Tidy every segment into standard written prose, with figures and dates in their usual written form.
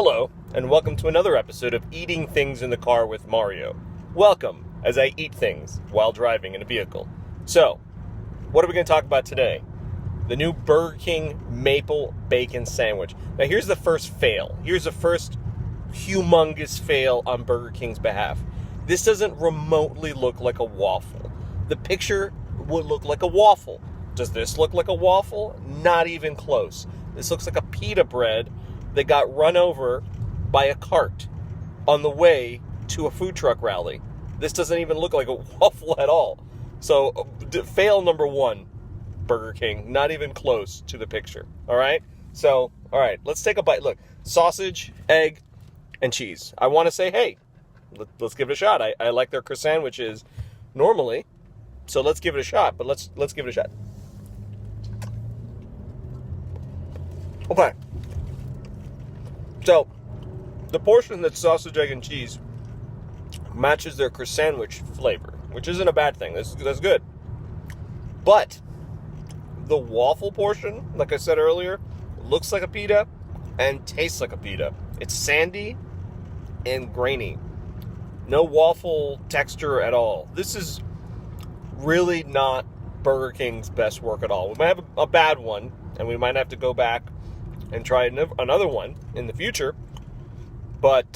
Hello, and welcome to another episode of Eating Things in the Car with Mario. Welcome, as I eat things while driving in a vehicle. So, what are we going to talk about today? The new Burger King Maple Bacon Sandwich. Now, here's the first fail. Here's the first humongous fail on Burger King's behalf. This doesn't remotely look like a waffle. The picture would look like a waffle. Does this look like a waffle? Not even close. This looks like a pita bread that got run over by a cart on the way to a food truck rally. This doesn't even look like a waffle at all. So, fail number one, Burger King. Not even close to the picture. All right? So, all right, let's take a bite. Look, sausage, egg, and cheese. I want to say, hey, let's give it a shot. I like their croissant sandwiches normally, so let's give it a shot. But let's give it a shot. Okay. So, the portion that's sausage, egg, and cheese matches their croissant sandwich flavor, which isn't a bad thing. That's good. But the waffle portion, like I said earlier, looks like a pita and tastes like a pita. It's sandy and grainy. No waffle texture at all. This is really not Burger King's best work at all. We might have a bad one, and we might have to go back and try another one in the future. But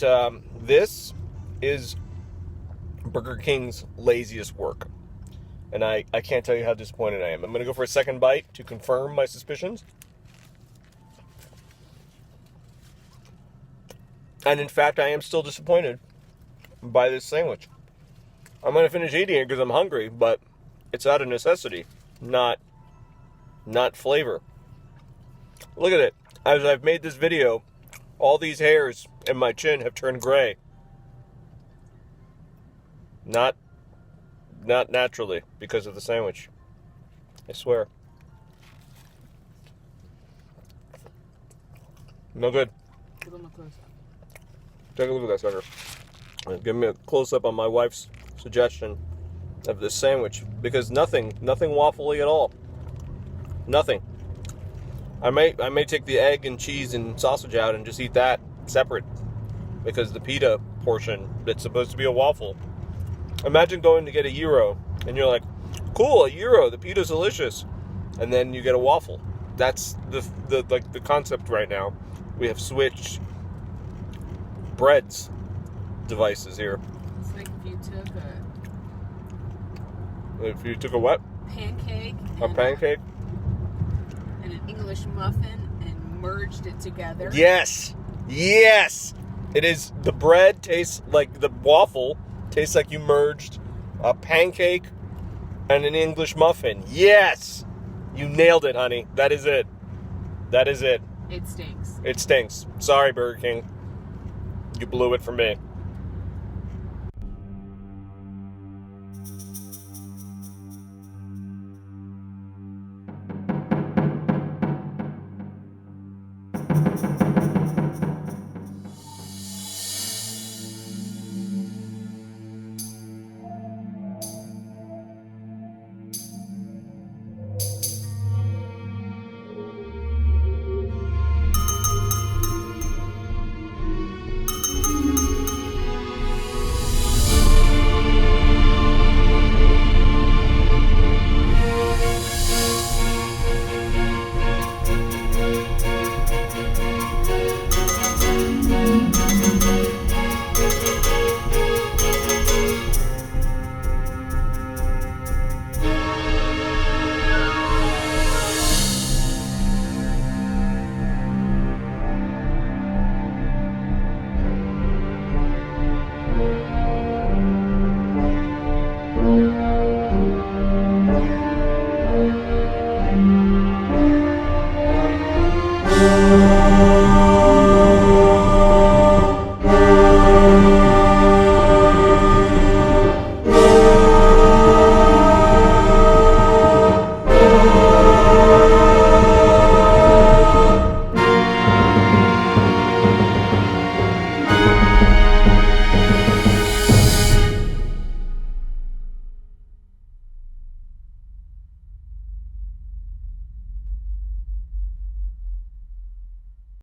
this is Burger King's laziest work. And I can't tell you how disappointed I am. I'm going to go for a second bite to confirm my suspicions. And in fact, I am still disappointed by this sandwich. I'm going to finish eating it because I'm hungry, but it's out of necessity, not flavor. Look at it. As I've made this video, all these hairs in my chin have turned gray. Not naturally, because of the sandwich. I swear. No good. Give him a close-up. Take a look at that sucker. Give me a close-up on my wife's suggestion of this sandwich. Because nothing waffly at all. Nothing. I may take the egg and cheese and sausage out and just eat that separate. Because the pita portion, that's supposed to be a waffle. Imagine going to get a gyro, and you're like, cool, a gyro, the pita's delicious. And then you get a waffle. That's the concept right now. We have switched breads devices here. It's like If you took a what? pancake. A pancake? And an English muffin and merged it together. Yes! Yes! It is, the bread tastes like the waffle. Tastes like you merged a pancake and an English muffin. Yes! You nailed it, honey. That is it. That is it. It stinks. It stinks. Sorry, Burger King. You blew it for me.